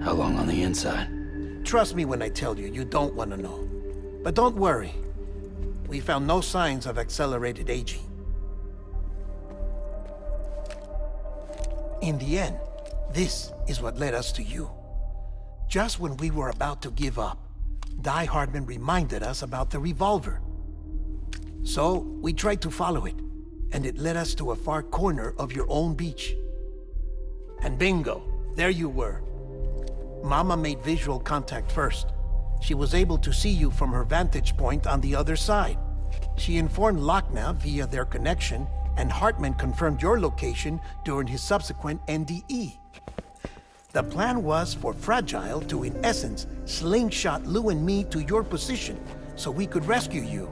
How long on the inside? Trust me when I tell you, you don't want to know. But don't worry. We found no signs of accelerated aging. In the end, this is what led us to you. Just when we were about to give up, Die Hardman reminded us about the revolver. So, we tried to follow it, and it led us to a far corner of your own beach. And bingo, there you were. Mama made visual contact first. She was able to see you from her vantage point on the other side. She informed Lockne via their connection, and Hartman confirmed your location during his subsequent NDE. The plan was for Fragile to, in essence, slingshot Lou and me to your position so we could rescue you.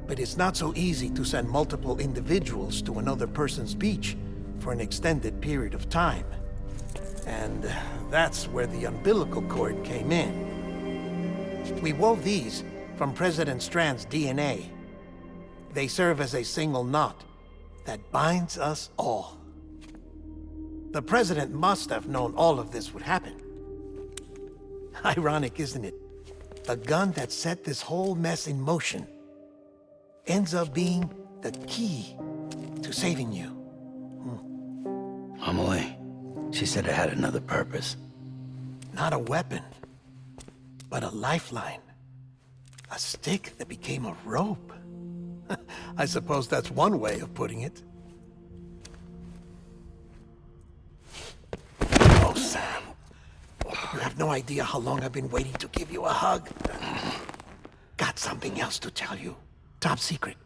But it's not so easy to send multiple individuals to another person's beach for an extended period of time. And that's where the umbilical cord came in. We wove these from President Strand's DNA. They serve as a single knot that binds us all. The President must have known all of this would happen. Ironic, isn't it? The gun that set this whole mess in motion ends up being the key to saving you. Amelie, she said it had another purpose. Not a weapon, but a lifeline. A stick that became a rope. I suppose that's one way of putting it. Oh, Sam. You have no idea how long I've been waiting to give you a hug. Got something else to tell you. Top secret.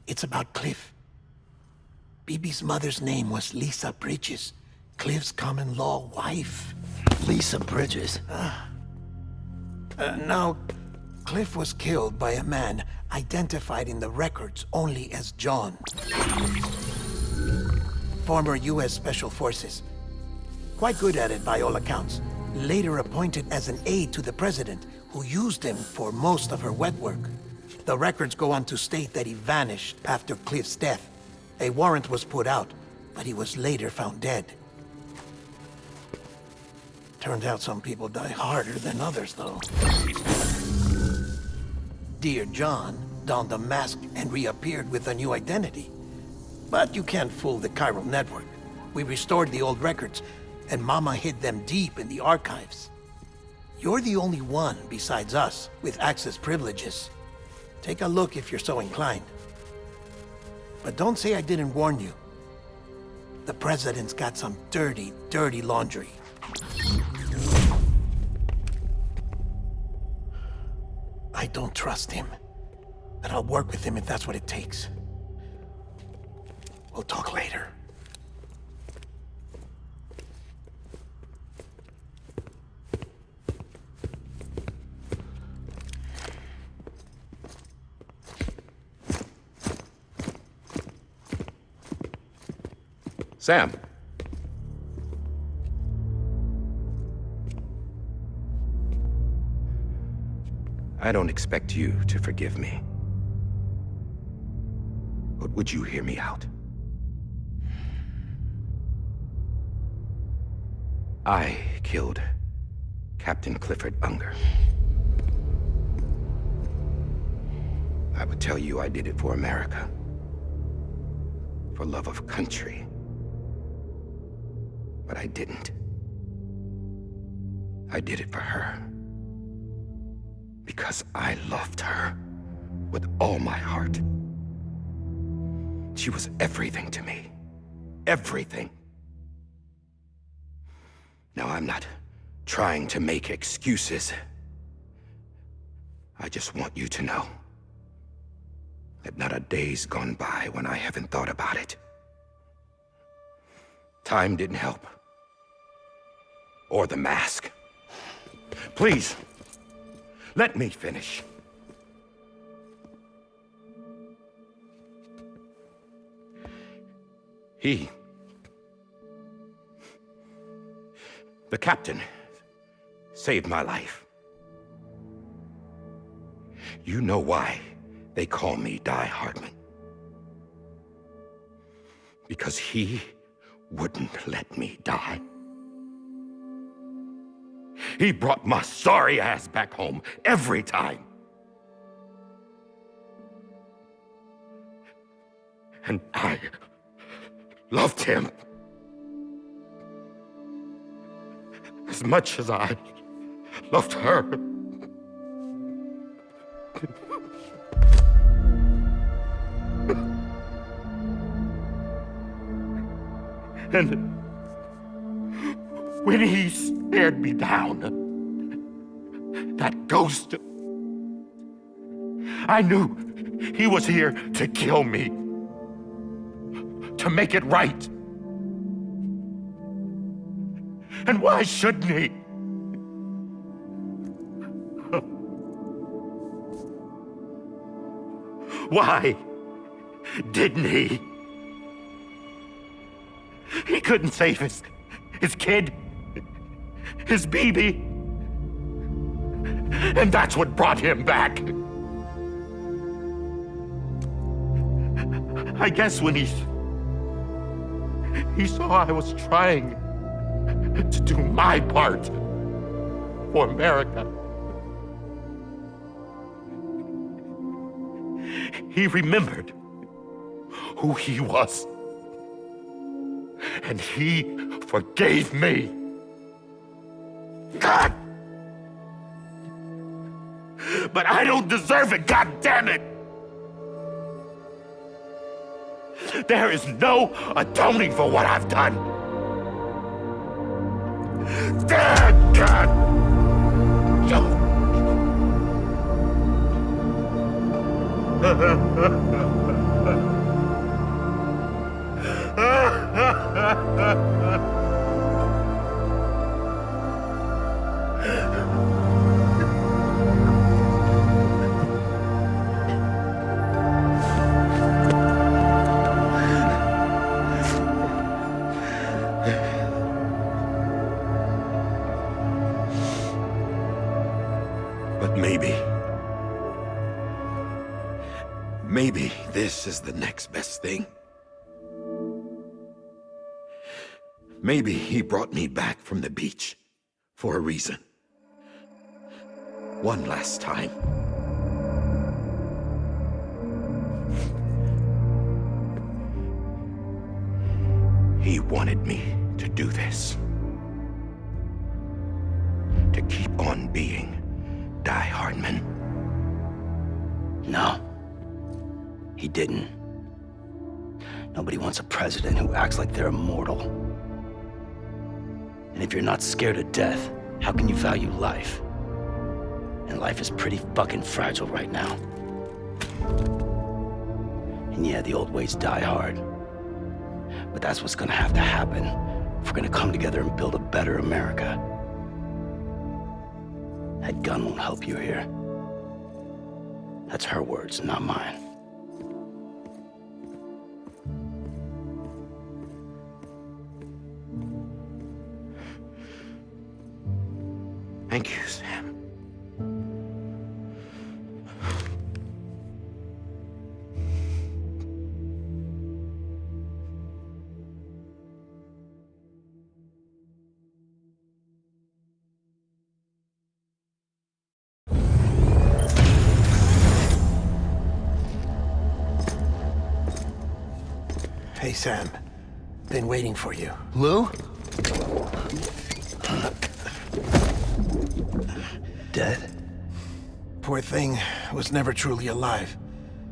It's about Cliff. Bibi's mother's name was Lisa Bridges, Cliff's common-law wife. Lisa Bridges? Now, Cliff was killed by a man identified in the records only as John. Former U.S. Special Forces. Quite good at it by all accounts. Later appointed as an aide to the president, who used him for most of her wet work. The records go on to state that he vanished after Cliff's death. A warrant was put out, but he was later found dead. Turns out some people die harder than others, though. Dear John donned a mask and reappeared with a new identity. But you can't fool the chiral network. We restored the old records, and Mama hid them deep in the archives. You're the only one besides us with access privileges. Take a look if you're so inclined. But don't say I didn't warn you. The president's got some dirty, dirty laundry. I don't trust him, but I'll work with him if that's what it takes. We'll talk later. Sam. I don't expect you to forgive me. But would you hear me out? I killed Captain Clifford Unger. I would tell you I did it for America. For love of country. But I didn't. I did it for her. Because I loved her with all my heart. She was everything to me. Everything. Now, I'm not trying to make excuses. I just want you to know that not a day's gone by when I haven't thought about it. Time didn't help. Or the mask. Please, let me finish. The captain, saved my life. You know why they call me Die Hardman. Because he wouldn't let me die. He brought my sorry ass back home every time. And I loved him as much as I loved her. And when he stared me down, that ghost, I knew he was here to kill me, to make it right. And why shouldn't he? Why didn't he? He couldn't save his kid, his baby. And that's what brought him back. I guess when he saw I was trying to do my part for America, he remembered who he was. And he forgave me. God! But I don't deserve it, God damn it! There is no atoning for what I've done. Damn, God! But maybe this is the next best thing. Maybe he brought me back from the beach for a reason. One last time. He wanted me to do this. To keep on being Die Hardman. No. He didn't. Nobody wants a president who acts like they're immortal. And if you're not scared of death, how can you value life? And life is pretty fucking fragile right now. And yeah, the old ways die hard. But that's what's gonna have to happen if we're gonna come together and build a better America. That gun won't help you here. That's her words, not mine. Thank you, Sam. Hey, Sam. Been waiting for you. Lou? Dead? Poor thing was never truly alive.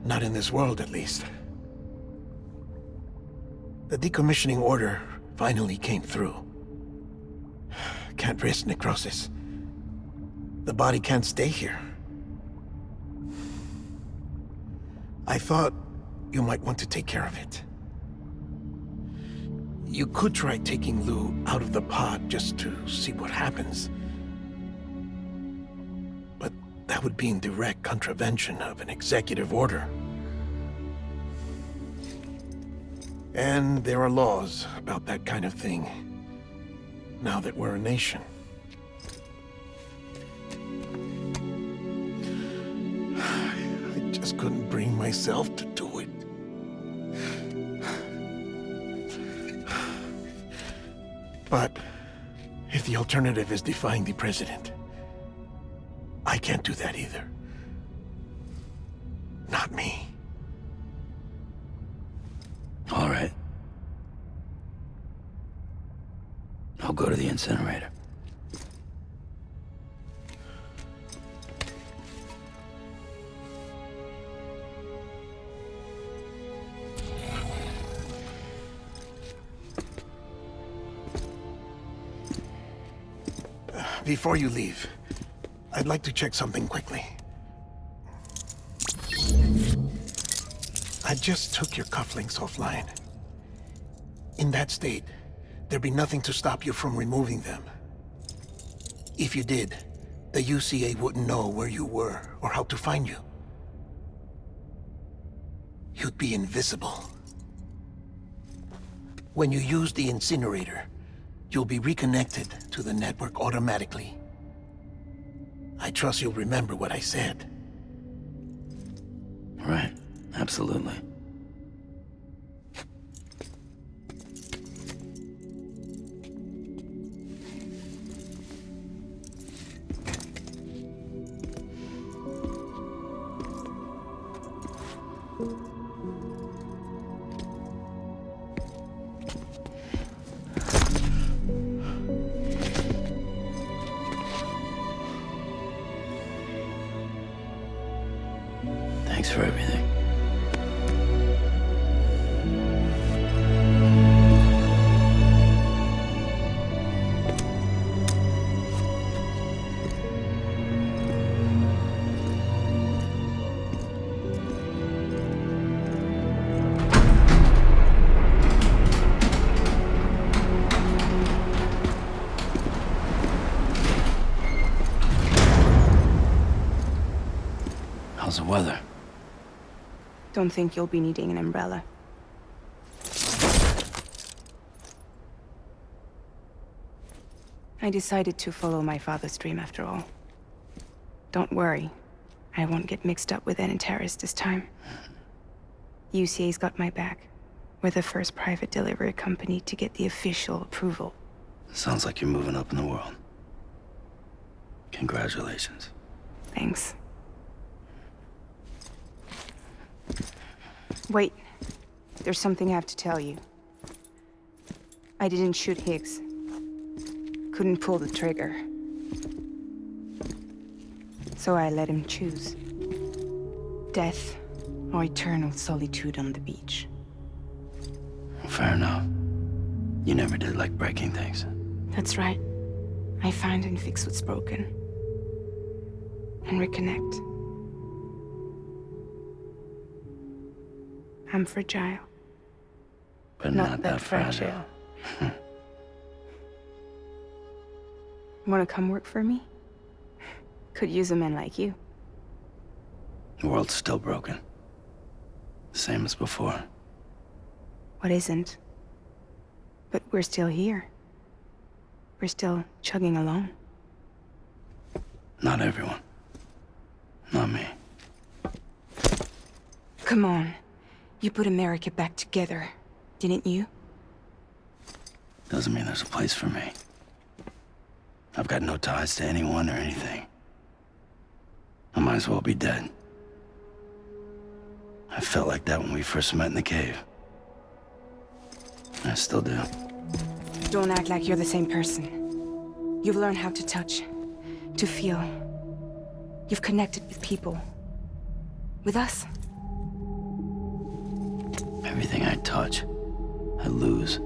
Not in this world, at least. The decommissioning order finally came through. Can't risk necrosis. The body can't stay here. I thought you might want to take care of it. You could try taking Lou out of the pod just to see what happens. But that would be in direct contravention of an executive order. And there are laws about that kind of thing, now that we're a nation. I just couldn't bring myself to do it. But if The alternative is defying the president. I can't do that either. Not me. All right. I'll go to the incinerator. Before you leave, I'd like to check something quickly. I just took your cufflinks offline. In that state, there'd be nothing to stop you from removing them. If you did, the UCA wouldn't know where you were or how to find you. You'd be invisible. When you use the incinerator, you'll be reconnected to the network automatically. I trust you'll remember what I said. Right. Absolutely. Thanks for everything. How's the weather? Don't think you'll be needing an umbrella. I decided to follow my father's dream after all. Don't worry. I won't get mixed up with any terrorists this time. UCA's got my back. We're the first private delivery company to get the official approval. Sounds like you're moving up in the world. Congratulations. Thanks. Wait. There's something I have to tell you. I didn't shoot Higgs. Couldn't pull the trigger. So I let him choose. Death or eternal solitude on the beach. Fair enough. You never did like breaking things. That's right. I find and fix what's broken. And reconnect. I'm fragile. But not that fragile. Wanna come work for me? Could use a man like you. The world's still broken. Same as before. What isn't? But we're still here. We're still chugging along. Not everyone. Not me. Come on. You put America back together, didn't you? Doesn't mean there's a place for me. I've got no ties to anyone or anything. I might as well be dead. I felt like that when we first met in the cave. I still do. Don't act like you're the same person. You've learned how to touch, to feel. You've connected with people. With us. Everything I touch, I lose.